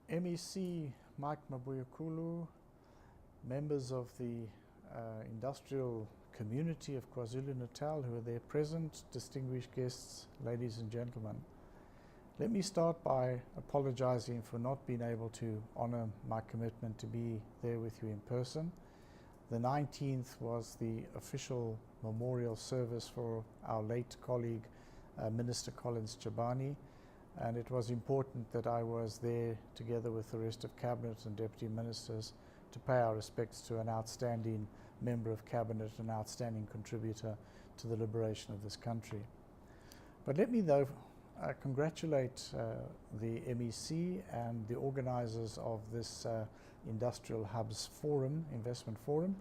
MEC Mike Mabuyakulu, members of the industrial community of Kwazulu-Natal who are there present, distinguished guests, ladies and gentlemen. Let me start by apologizing for not being able to honor my commitment to be there with you in person. The 19th was the official memorial service for our late colleague, Minister Collins Chabani, and it was important that I was there together with the rest of Cabinet and Deputy Ministers to pay our respects to an outstanding member of Cabinet, an outstanding contributor to the liberation of this country. But let me though congratulate the MEC and the organizers of this Industrial Hubs Forum, Investment Forum,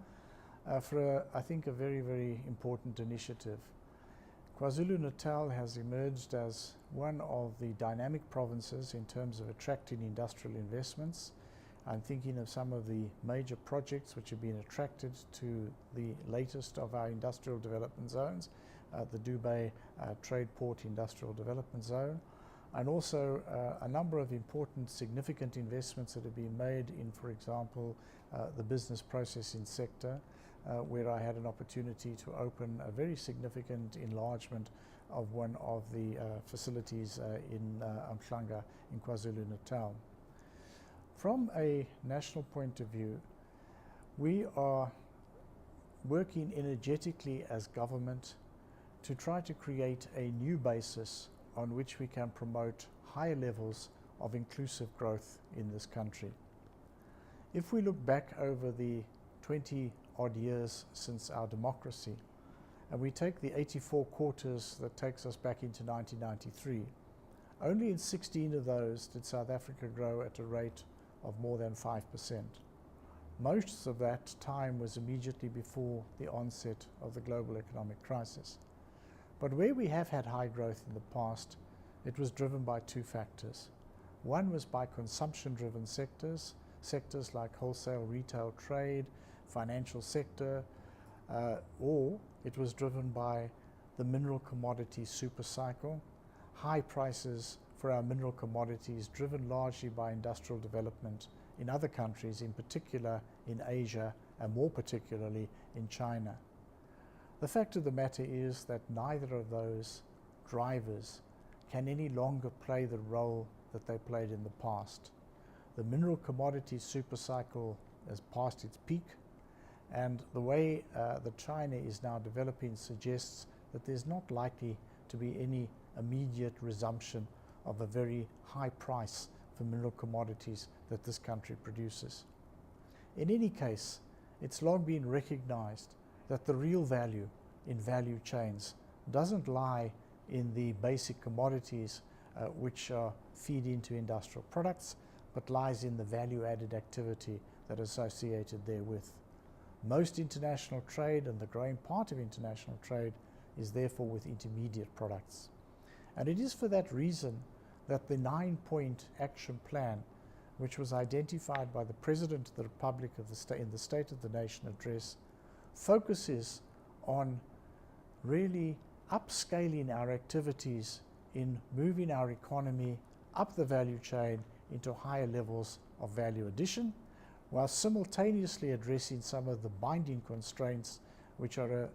for I think a very, very important initiative. Kwazulu-Natal has emerged as one of the dynamic provinces in terms of attracting industrial investments. I'm thinking of some of the major projects which have been attracted to the latest of our industrial development zones, the Dubai Trade Port Industrial Development Zone, and also a number of important significant investments that have been made in, for example, the business processing sector, where I had an opportunity to open a very significant enlargement of one of the facilities in Umhlanga in KwaZulu-Natal. From a national point of view, we are working energetically as government to try to create a new basis on which we can promote higher levels of inclusive growth in this country. If we look back over the 20-odd years since our democracy, and we take the 84 quarters that takes us back into 1993, only in 16 of those did South Africa grow at a rate of more than 5%. Most of that time was immediately before the onset of the global economic crisis. But where we have had high growth in the past, it was driven by two factors. One was by consumption-driven sectors like wholesale, retail, trade, financial sector, or it was driven by the mineral commodity super cycle, high prices for our mineral commodities driven largely by industrial development in other countries, in particular in Asia and more particularly in China. The fact of the matter is that neither of those drivers can any longer play the role that they played in the past. The mineral commodity supercycle has passed its peak, and the way that China is now developing suggests that there's not likely to be any immediate resumption of a very high price for mineral commodities that this country produces. In any case, it's long been recognized that the real value in value chains doesn't lie in the basic commodities which feed into industrial products, but lies in the value-added activity that is associated therewith. Most international trade, and the growing part of international trade, is therefore with intermediate products. And it is for that reason that the 9-point action plan, which was identified by the President of the Republic in the State of the Nation address, focuses on really upscaling our activities in moving our economy up the value chain into higher levels of value addition, while simultaneously addressing some of the binding constraints which are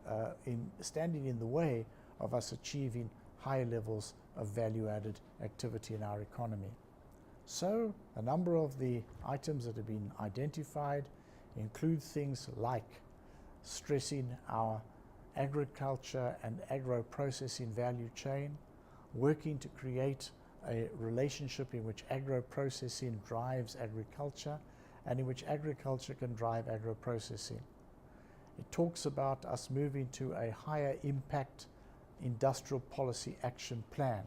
standing in the way of us achieving higher levels of value-added activity in our economy. So, a number of the items that have been identified include things like stressing our agriculture and agro-processing value chain, working to create a relationship in which agro-processing drives agriculture and in which agriculture can drive agro-processing. It talks about us moving to a higher impact industrial policy action plan.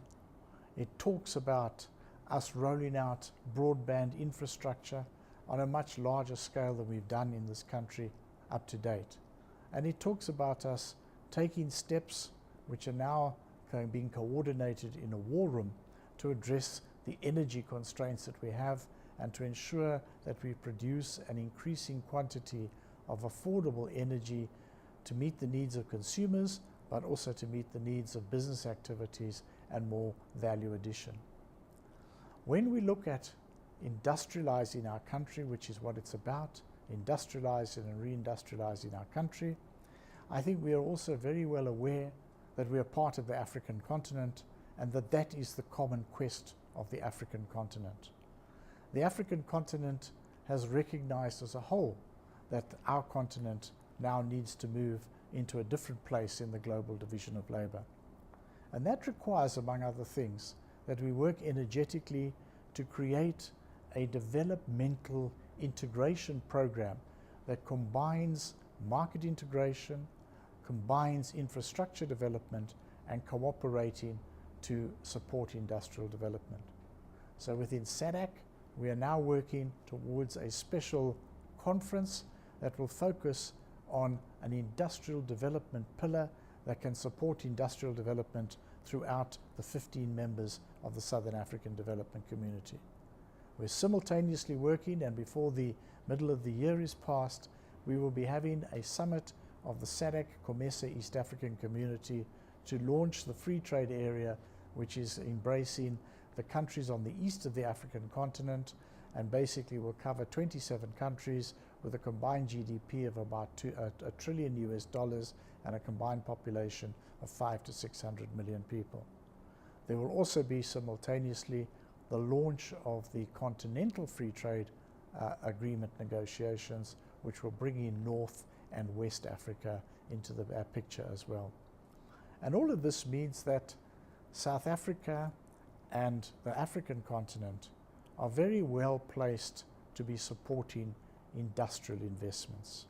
It talks about us rolling out broadband infrastructure on a much larger scale than we've done in this country up to date. And it talks about us taking steps which are now being coordinated in a war room to address the energy constraints that we have and to ensure that we produce an increasing quantity of affordable energy to meet the needs of consumers, but also to meet the needs of business activities and more value addition. When we look at industrializing our country, which is what it's about, industrializing and reindustrializing our country, I think we are also very well aware that we are part of the African continent and that that is the common quest of the African continent. The African continent has recognized as a whole that our continent now needs to move into a different place in the global division of labor. And that requires, among other things, that we work energetically to create a developmental integration program that combines market integration, combines infrastructure development, and cooperating to support industrial development. So within SADC, we are now working towards a special conference that will focus on an industrial development pillar that can support industrial development throughout the 15 members of the Southern African Development Community. We're simultaneously working, and before the middle of the year is passed, we will be having a summit of the SADC COMESA East African Community to launch the free trade area, which is embracing the countries on the east of the African continent and basically will cover 27 countries with a combined GDP of about $1 trillion and a combined population of 500 to 600 million people. There will also be simultaneously the launch of the Continental Free Trade Agreement negotiations, which will bring in North and West Africa into the picture as well. And all of this means that South Africa and the African continent are very well placed to be supporting industrial investments.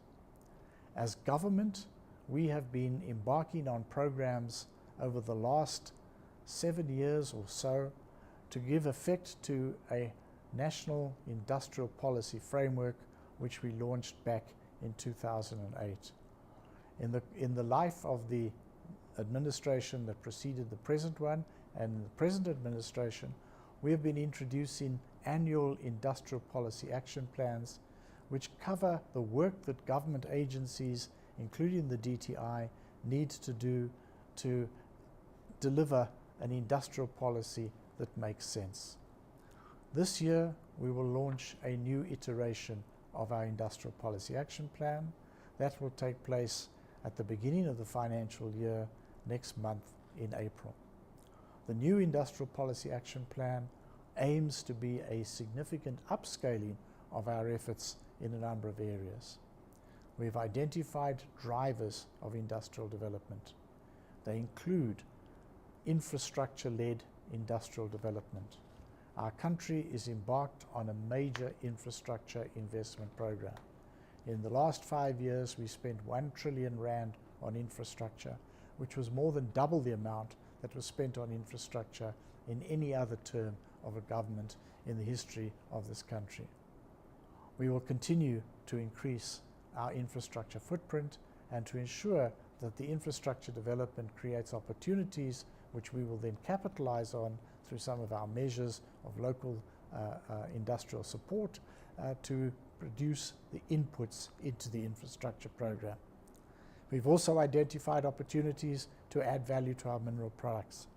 As government, we have been embarking on programs over the last 7 years or so to give effect to a national industrial policy framework which we launched back in 2008. In the life of the administration that preceded the present one and the present administration, we have been introducing annual industrial policy action plans which cover the work that government agencies, including the DTI, need to do to deliver an industrial policy that makes sense. This year, we will launch a new iteration of our industrial policy action plan. That will take place at the beginning of the financial year next month in April. The new industrial policy action plan aims to be a significant upscaling of our efforts in a number of areas. We've identified drivers of industrial development. They include infrastructure-led industrial development. Our country is embarked on a major infrastructure investment program. In the last 5 years, we spent 1 trillion rand on infrastructure, which was more than double the amount that was spent on infrastructure in any other term of a government in the history of this country. We will continue to increase our infrastructure footprint and to ensure that the infrastructure development creates opportunities which we will then capitalize on through some of our measures of local industrial support to produce the inputs into the infrastructure program. We've also identified opportunities to add value to our mineral products.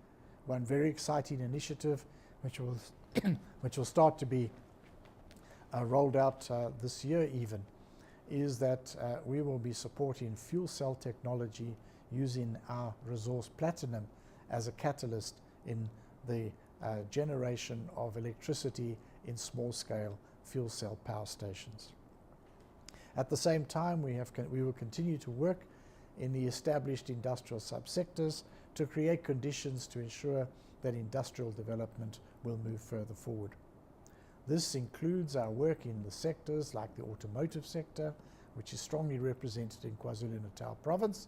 One very exciting initiative which will start to be rolled out this year even is that we will be supporting fuel cell technology using our resource platinum as a catalyst in the generation of electricity in small-scale fuel cell power stations. At the same time, we will continue to work in the established industrial subsectors to create conditions to ensure that industrial development will move further forward. This includes our work in the sectors like the automotive sector, which is strongly represented in Kwazulu-Natal province,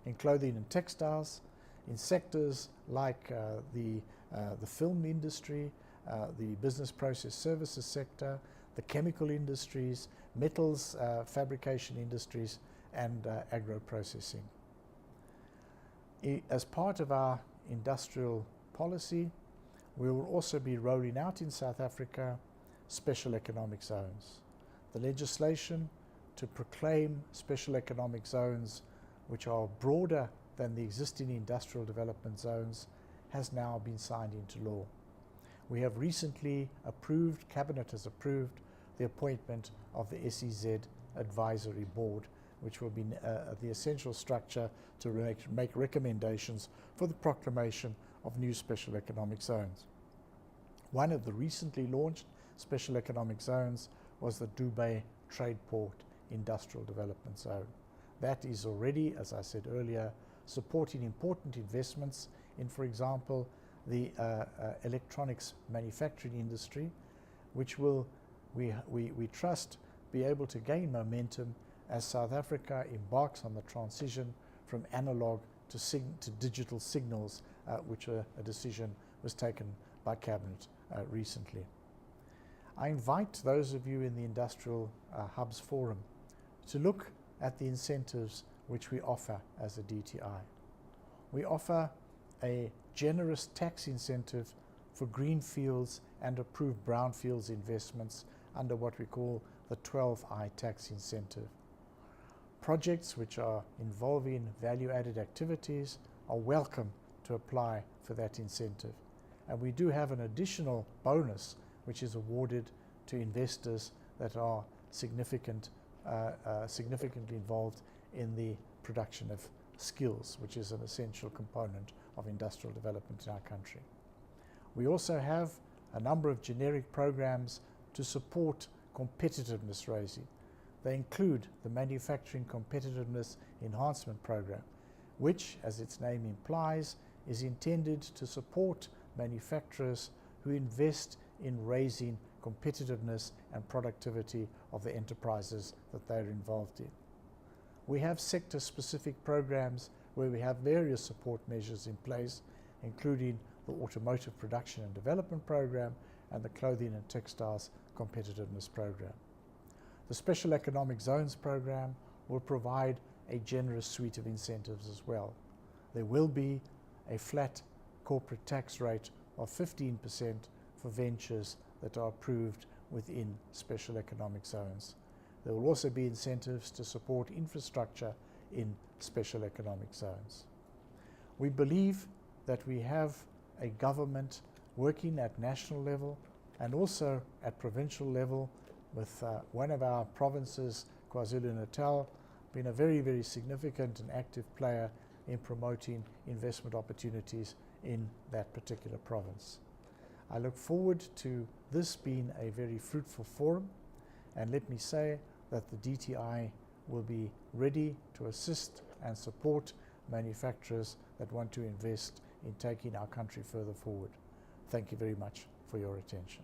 in clothing and textiles, in sectors like the film industry, the business process services sector, the chemical industries, metals fabrication industries, and agro-processing. As part of our industrial policy, we will also be rolling out in South Africa special economic zones. The legislation to proclaim special economic zones, which are broader than the existing industrial development zones, has now been signed into law. we have recently Cabinet has approved the appointment of the SEZ Advisory Board, which will be the essential structure to make recommendations for the proclamation of new special economic zones. One of the recently launched special economic zones was the Dubai Trade Port Industrial Development Zone. That is already, as I said earlier, supporting important investments in, for example, the electronics manufacturing industry, which will, we trust, be able to gain momentum as South Africa embarks on the transition from analog to digital signals, which a decision was taken by Cabinet recently. I invite those of you in the Industrial Hubs Forum to look at the incentives which we offer as a DTI. We offer a generous tax incentive for greenfields and approved brownfields investments under what we call the 12I tax incentive. Projects which are involving value-added activities are welcome to apply for that incentive. And we do have an additional bonus which is awarded to investors that are significantly involved in the production of skills, which is an essential component of industrial development in our country. We also have a number of generic programs to support competitiveness raising. They include the Manufacturing Competitiveness Enhancement Program, which, as its name implies, is intended to support manufacturers who invest in raising competitiveness and productivity of the enterprises that they're involved in. We have sector-specific programs where we have various support measures in place, including the Automotive Production and Development Program and the Clothing and Textiles Competitiveness Program. The Special Economic Zones Program will provide a generous suite of incentives as well. There will be a flat corporate tax rate of 15% for ventures that are approved within special economic zones. There will also be incentives to support infrastructure in special economic zones. We believe that we have a government working at national level and also at provincial level, with one of our provinces, Kwazulu-Natal, being a very, very significant and active player in promoting investment opportunities in that particular province. I look forward to this being a very fruitful forum, and let me say that the DTI will be ready to assist and support manufacturers that want to invest in taking our country further forward. Thank you very much for your attention.